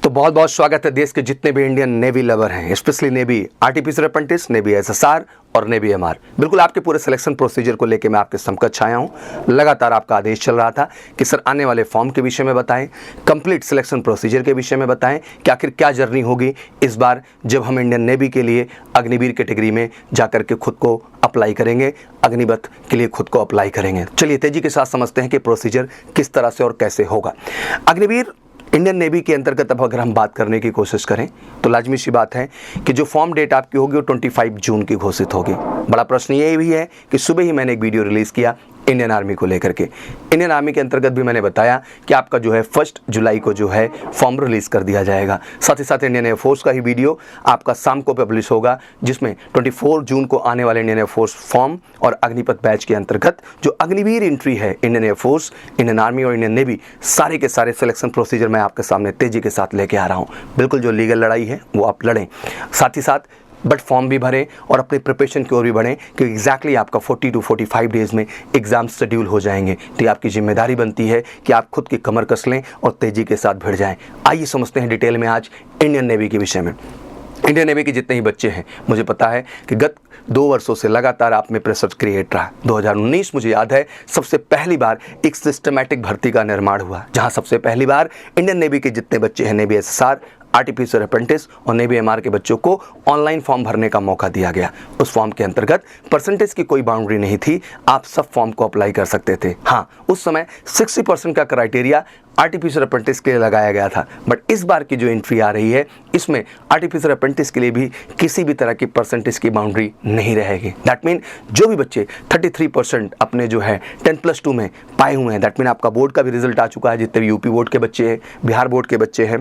तो बहुत बहुत स्वागत है देश के जितने भी इंडियन नेवी लवर हैं, specially navy RTPC apprentice, navy SSR और नेवी एमआर। बिल्कुल आपके पूरे सिलेक्शन प्रोसीजर को लेकर मैं आपके समकक्ष आया हूं। लगातार आपका आदेश चल रहा था कि सर आने वाले फॉर्म के विषय में बताएं, कंप्लीट सिलेक्शन प्रोसीजर के विषय में बताएं कि आखिर क्या जर्नी होगी इस बार जब हम इंडियन नेवी के लिए अग्निवीर कैटेगरी में जाकर के खुद को अप्लाई करेंगे, अग्निपथ के लिए खुद को अप्लाई करेंगे। चलिए तेजी के साथ समझते हैं कि प्रोसीजर किस तरह से और कैसे होगा। अग्निवीर इंडियन नेवी के अंतर्गत अब अगर हम बात करने की कोशिश करें तो लाजमी सी बात है कि जो फॉर्म डेट आपकी होगी वो 25 जून की घोषित होगी। बड़ा प्रश्न ये भी है कि सुबह ही मैंने एक वीडियो रिलीज़ किया इंडियन आर्मी को लेकर के। इंडियन आर्मी के अंतर्गत भी मैंने बताया कि आपका जो है 1 जुलाई को जो है फॉर्म रिलीज़ कर दिया जाएगा। साथ ही साथ इंडियन एयरफोर्स का ही वीडियो आपका शाम को पब्लिश होगा, जिसमें 24 जून को आने वाले इंडियन एयरफोर्स फॉर्म और अग्निपथ बैच के अंतर्गत जो अग्निवीर एंट्री है इंडियन एयरफोर्स, इंडियन आर्मी और इंडियन नेवी, सारे के सारे सिलेक्शन प्रोसीजर मैं आपके सामने तेजी के साथ लेके आ रहा हूँ। बिल्कुल जो लीगल लड़ाई है वो आप लड़ें, साथ ही साथ बट फॉर्म भी भरें और अपने प्रिपरेशन की ओर भी बढ़ें, क्योंकि एग्जैक्टली आपका 40 to 45 डेज़ में एग्ज़ाम शेड्यूल हो जाएंगे। तो ये आपकी जिम्मेदारी बनती है कि आप खुद की कमर कस लें और तेज़ी के साथ भिड़ जाएं। आइए समझते हैं डिटेल में आज इंडियन नेवी के विषय में। इंडियन नेवी के जितने ही बच्चे हैं, मुझे पता है कि गत 2 वर्षों से लगातार आप में प्रेशर क्रिएट रहा। 2019 मुझे याद है सबसे पहली बार एक सिस्टमैटिक भर्ती का निर्माण हुआ, जहां सबसे पहली बार इंडियन नेवी के जितने बच्चे हैं, नेवी एसएसआर, आरटीपीसी अप्रेंटिस और नेवी एमआर के बच्चों को ऑनलाइन फॉर्म भरने का मौका दिया गया। उस फॉर्म के अंतर्गत परसेंटेज की कोई बाउंड्री नहीं थी, आप सब फॉर्म को अप्लाई कर सकते थे। हाँ, उस समय 60% का क्राइटेरिया आर्टिफिशियल अप्रेंटिस के लिए लगाया गया था, बट इस बार की जो एंट्री आ रही है इसमें आर्टिफिशियल अप्रेंटिस के लिए भी किसी भी तरह की परसेंटेज की बाउंड्री नहीं रहेगी। दैट मीन जो भी बच्चे 33% अपने जो है 10+2 में पाए हुए हैं, दैट मीन आपका बोर्ड का भी रिजल्ट आ चुका है, जितने भी यूपी बोर्ड के बच्चे हैं, बिहार बोर्ड के बच्चे हैं,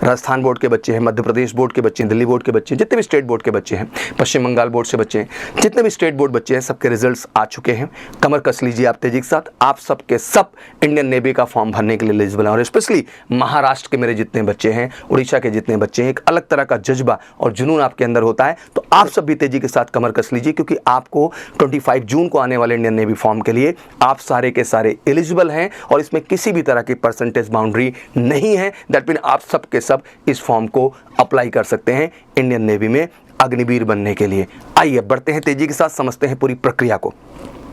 राजस्थान बोर्ड के बच्चे हैं, मध्य प्रदेश बोर्ड के बच्चे हैं, दिल्ली बोर्ड के बच्चे हैं, जितने भी स्टेट बोर्ड के बच्चे हैं, पश्चिम बंगाल बोर्ड से बच्चे हैं, जितने भी स्टेट बोर्ड बच्चे हैं, सबके रिजल्ट्स आ चुके हैं। कमर कस लीजिए आप तेजी के साथ, आप सबके सब इंडियन नेवी का फॉर्म भरने के लिए एलिजिबल हैं। और स्पेशली महाराष्ट्र के मेरे जितने बच्चे हैं, उड़ीसा के जितने बच्चे हैं, एक अलग तरह का जज्बा और जुनून आपके अंदर होता है, तो आप सब भी तेजी के साथ कमर कस लीजिए, क्योंकि आपको 25 जून को आने वाले इंडियन नेवी फॉर्म के लिए आप सारे के सारे एलिजिबल हैं और इसमें किसी भी तरह की परसेंटेज बाउंड्री नहीं है। दैट मीन आप सब के सब इस फॉर्म को अप्लाई कर सकते हैं इंडियन नेवी में अग्निवीर बनने के लिए। आइए बढ़ते हैं तेजी के साथ, समझते हैं पूरी प्रक्रिया को।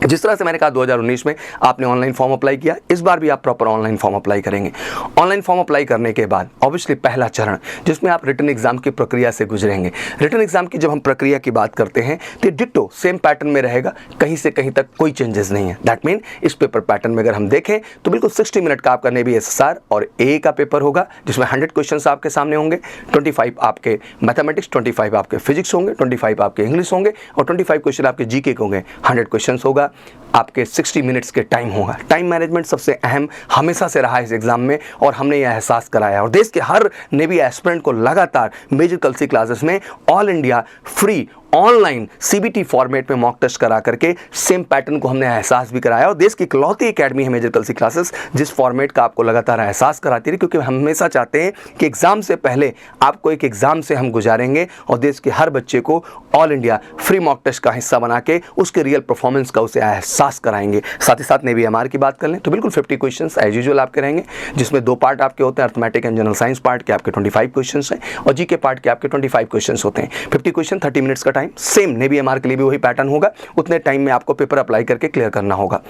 जिस तरह से मैंने कहा 2019 में आपने ऑनलाइन फॉर्म अप्लाई किया, इस बार भी आप प्रॉपर ऑनलाइन फॉर्म अप्लाई करेंगे। ऑनलाइन फॉर्म अप्लाई करने के बाद ऑब्वियसली पहला चरण जिसमें आप रिटन एग्जाम की प्रक्रिया से गुजरेंगे। रिटन एग्जाम की जब हम प्रक्रिया की बात करते हैं तो डिट्टो सेम पैटर्न में रहेगा, कहीं से कहीं तक कोई चेंजेस नहीं है। दैट मीन इस पेपर पैटर्न में अगर हम देखें तो बिल्कुल 60 मिनट का आपका नेवी एसएसआर और ए का पेपर होगा, जिसमें 100 क्वेश्चन आपके सामने होंगे। 25 आपके मैथमेटिक्स, 25 आपके फिजिक्स होंगे, 25 आपके इंग्लिश होंगे और 25 क्वेश्चन आपके जीके के होंगे। 100 क्वेश्चन होगा, आपके 60 मिनट्स के टाइम होगा। टाइम मैनेजमेंट सबसे अहम हमेशा से रहा है इस एग्जाम में और हमने यह एहसास कराया और देश के हर नेवी एस्पिरेंट को लगातार मेजर कलसी क्लासेस में all India free online CBT format में मॉक टेस्ट करा करके सेम पैटर्न को हमने एहसास भी कराया। और देश की इकलौती एकेडमी है मेजर कलसी क्लासेस जिस फॉर्मेट का आपको लगातार एहसास कराती है, क्योंकि हम हमेशा चाहते हैं कि एग्जाम से पहले आपको एक एग्जाम से हम गुजारेंगे और देश के हर बच्चे को all India free mock test का हिस्सा बना के उसके रियल परफॉर्मेंस का उसे एहसास कराएंगे। साथ ही साथ नेवी एमआर की बात कर लें तो बिल्कुल 50 क्वेश्चन एज यूजुअल आपके रहेंगे, जिसमें 2 पार्ट आपके होते हैं, arithmetic and general science part के आपके 25 क्वेश्चन हैं और जीके पार्ट के आपके 25 क्वेश्चन होते हैं। 50 क्वेश्चन 30 मिनट्स का टाइम, सेम नेवी एमआर के लिए भी वही पैटर्न होगा। उतने टाइम में आपको पेपर अप्लाई करके क्लियर करना होगा।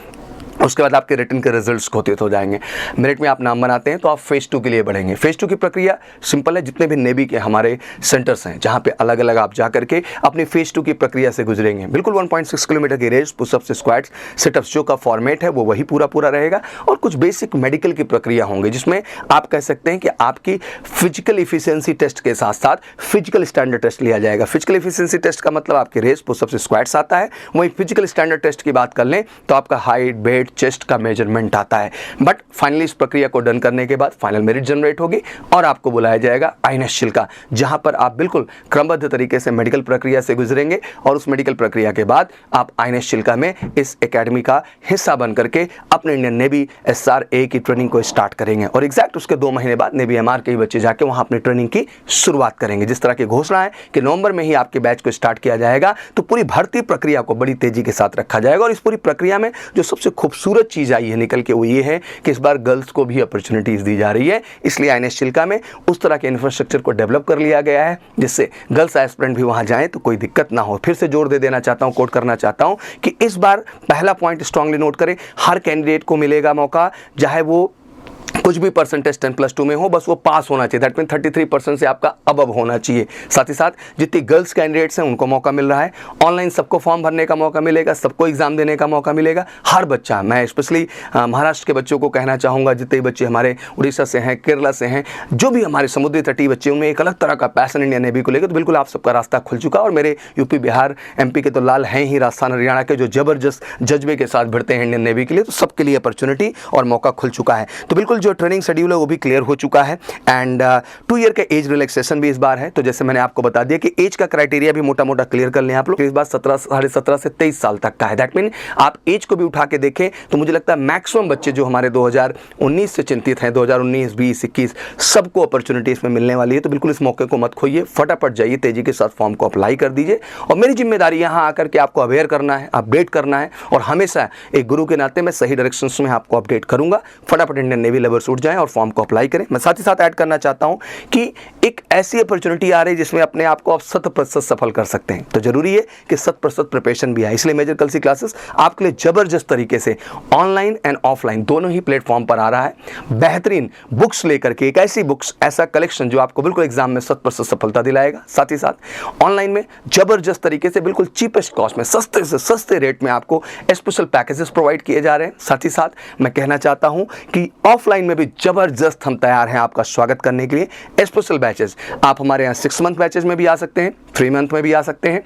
उसके बाद आपके रिटन के रिजल्ट्स घोषित हो जाएंगे। मेरिट में आप नाम बनाते हैं तो आप फेज 2 के लिए बढ़ेंगे। फेज 2 की प्रक्रिया सिंपल है, जितने भी नेवी के हमारे सेंटर्स हैं जहां पे अलग अलग आप जा करके अपनी फेज 2 की प्रक्रिया से गुजरेंगे। बिल्कुल 1.6 किलोमीटर की रेस, पुशअप्स, स्क्वाट्स, सिटअप्स जो का फॉर्मेट है वो वही पूरा रहेगा और कुछ बेसिक मेडिकल की प्रक्रिया होंगे, जिसमें आप कह सकते हैं कि आपकी फिजिकल इफिशियंसी टेस्ट के साथ साथ फिजिकल स्टैंडर्ड टेस्ट लिया जाएगा। फिजिकल इफिशियंसी टेस्ट का मतलब आपके रेस, पुशअप्स, स्क्वाट्स आता है। वहीं फिजिकल स्टैंडर्ड टेस्ट की बात कर लें तो आपका हाइट, वेट, चेस्ट का मेजरमेंट आता है। बट फाइनली इस प्रक्रिया को डन करने के बाद फाइनल मेरिट जनरेट होगी और आपको बुलाया जाएगा आईएनएस शिल्का, जहां पर आप बिल्कुल क्रमबद्ध तरीके से मेडिकल प्रक्रिया से गुजरेंगे और उस मेडिकल प्रक्रिया के बाद आप आईएनएस शिल्का में इस एकेडमी का हिस्सा बन करके अपने इंडियन नेवी एसआर ए की ट्रेनिंग को स्टार्ट करेंगे और एग्जैक्ट उसके 2 महीने बाद नेवी एमआर के बच्चे जाके वहां अपनी ट्रेनिंग की शुरुआत करेंगे। जिस तरह की घोषणा है कि नवंबर में ही आपके बैच को स्टार्ट किया जाएगा, तो पूरी भर्ती प्रक्रिया को बड़ी तेजी के साथ रखा जाएगा और इस पूरी प्रक्रिया में जो सबसे खूबसूरत खूबसूरत चीज़ आई है निकल के, वो ये है कि इस बार गर्ल्स को भी अपॉर्चुनिटीज़ दी जा रही है। इसलिए INS चिल्का में उस तरह के इंफ्रास्ट्रक्चर को डेवलप कर लिया गया है जिससे गर्ल्स एस्पिरेंट भी वहाँ जाएँ तो कोई दिक्कत ना हो। फिर से जोर दे देना चाहता हूँ, कोट करना चाहता हूँ कि इस बार पहला पॉइंट स्ट्रांगली नोट करें, हर कैंडिडेट को मिलेगा मौका, चाहे वो कुछ भी परसेंटेज 10+2 में हो, बस वो पास होना चाहिए। दैट मीन 33% से आपका अब होना चाहिए। साथ ही साथ जितनी गर्ल्स कैंडिडेट्स हैं उनको मौका मिल रहा है। ऑनलाइन सबको फॉर्म भरने का मौका मिलेगा, सबको एग्जाम देने का मौका मिलेगा। हर बच्चा, मैं स्पेशली महाराष्ट्र के बच्चों को कहना चाहूँगा, जितने बच्चे हमारे उड़ीसा से हैं, केरला से हैं, जो भी हमारे समुद्री तटीय बच्चे, उनमें एक अलग तरह का पैशन इंडियन नेवी को लेकर, तो बिल्कुल आप सबका रास्ता खुल चुका है। और मेरे यूपी, बिहार, MP के तो लाल हैं ही, राजस्थान, हरियाणा के जो जबरदस्त जज्बे के साथ भिड़ते हैं इंडियन नेवी के लिए, तो सबके लिए अपॉर्चुनिटी और मौका खुल चुका है। तो बिल्कुल जो ट्रेनिंग शेड्यूल है वो भी क्लियर हो चुका है। एंड 2 ईयर का एज रिलैक्सेशन भी इस बार है। तो जैसे मैंने आपको बता दिया कि एज का क्राइटेरिया भी मोटा मोटा क्लियर कर लें आप लोग। इस बार 17 से 23 साल तक का है। दैट मीन आप एज को भी उठा के देखें तो मुझे लगता है मैक्सिमम बच्चे जो हमारे 2019 से चिंतित हैं, 2019, 20, 21, सबको अपॉर्चुनिटी इसमें मिलने वाली है। तो बिल्कुल इस मौके को मत खोइए, फटाफट जाइए, तेजी के साथ फॉर्म को अप्लाई कर दीजिए। और मेरी जिम्मेदारी यहाँ आकर के आपको अवेयर करना है, अपडेट करना है, और हमेशा एक गुरु के नाते मैं सही डायरेक्शन में आपको अपडेट करूंगा। फटाफट इंडियन नेवी लवर्स उठ जाएं और फॉर्म को अप्लाई करें। मैं साथ ही साथ ऐड करना चाहता हूं कि एक ऐसी अपॉर्चुनिटी आ रही है जिसमें अपने आप को आप 100% सफल कर सकते हैं। तो जरूरी है कि 100% प्रिपरेशन भी आए। इसलिए मेजर कल सी क्लासेस आपके लिए जबरदस्त तरीके से ऑनलाइन एंड ऑफलाइन दोनों ही प्लेटफॉर्म पर आ रहा है। बेहतरीन बुक्स लेकर के, एक ऐसी बुक्स, ऐसा कलेक्शन जो आपको बिल्कुल एग्जाम में 100% सफलता दिलाएगा। साथ ही साथ ऑनलाइन में जबरदस्त तरीके से बिल्कुल चीपेस्ट कॉस्ट में, सस्ते से सस्ते रेट में आपको स्पेशल पैकेजेस प्रोवाइड किए जा रहे हैं। साथ ही साथ मैं कहना चाहता हूं कि ऑफलाइन में भी जबरदस्त हम तैयार हैं आपका स्वागत करने के लिए। स्पेशल बैचेस आप हमारे यहाँ 6 मंथ बैचेस में भी आ सकते हैं, 3 मंथ में भी आ सकते हैं,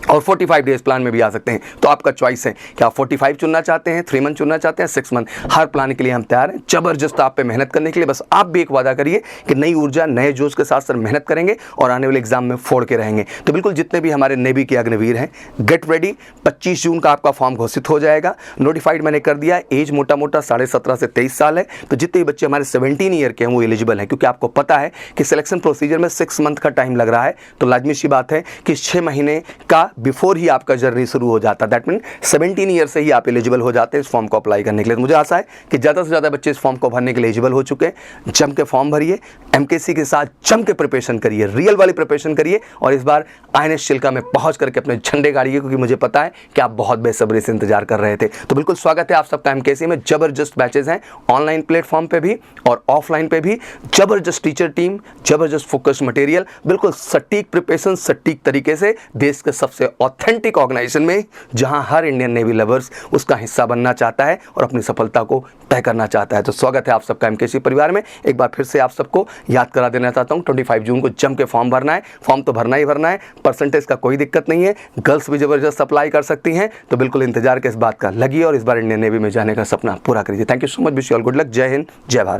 और 45 डेज प्लान में भी आ सकते हैं। तो आपका चॉइस है कि आप 45 चुनना चाहते हैं, 3 मंथ चुनना चाहते हैं, 6 मंथ। हर प्लान के लिए हम तैयार हैं जबरदस्त आप पे मेहनत करने के लिए। बस आप भी एक वादा करिए कि नई ऊर्जा, नए जोश के साथ साथ मेहनत करेंगे और आने वाले एग्जाम में फोड़ के रहेंगे। तो बिल्कुल जितने भी हमारे नेवी के अग्निवीर हैं, गेट रेडी। 25 जून का आपका फॉर्म घोषित हो जाएगा, नोटिफाइड मैंने कर दिया। एज मोटा मोटा 17.5 से 23 साल है। तो जितने भी बच्चे हमारे 17 ईयर के हैं वो एलिजिबल हैं, क्योंकि आपको पता है कि सिलेक्शन प्रोसीजर में 6 मंथ का टाइम लग रहा है। तो लाजमी सी बात है कि 6 महीने का बिफोर ही आपका जर्नी शुरू हो जाता है। दैट मीन 17 ईयर से ही आप एलिजिबल हो जाते हैं इस फॉर्म को अप्लाई करने के लिए। तो मुझे आशा है कि ज़्यादा से ज़्यादा बच्चे इस फॉर्म को भरने के लिए एलिजिबल हो चुके हैं। जम के फॉर्म भरिए, MKC के साथ जम के प्रिपरेशन करिए, रियल वाली प्रिपरेशन करिए, और इस बार INS चिल्का में पहुंच करके अपने झंडे गाड़िए, क्योंकि मुझे पता है कि आप बहुत बेसब्री से इंतजार कर रहे थे। तो बिल्कुल स्वागत है आप सबका MKC में। जबरदस्त बैचेज हैं ऑनलाइन प्लेटफॉर्म पे भी और ऑफलाइन पे भी। जबरदस्त टीचर टीम, जबरदस्त फोकस मटेरियल, बिल्कुल सटीक प्रिपरेशन, सटीक तरीके से, देश के सबसे ऑथेंटिक ऑर्गेनाइजेशन में, जहां हर इंडियन नेवी लवर्स उसका हिस्सा बनना चाहता है और अपनी सफलता को तय करना चाहता है। तो स्वागत है आप सबका MKC परिवार में। एक बार फिर से आप सबको याद करा देना चाहता हूं, 25 जून को जम के फॉर्म भरना है। फॉर्म तो भरना ही भरना है, परसेंटेज का कोई दिक्कत नहीं है, गर्ल्स भी जबरदस्त अप्लाई कर सकती हैं। तो बिल्कुल इंतजार के इस बात का लगिए और इस बार इंडियन नेवी में जाने का सपना पूरा करिए। Thank you so much, wish you all good luck. जय हिंद, जय भारत।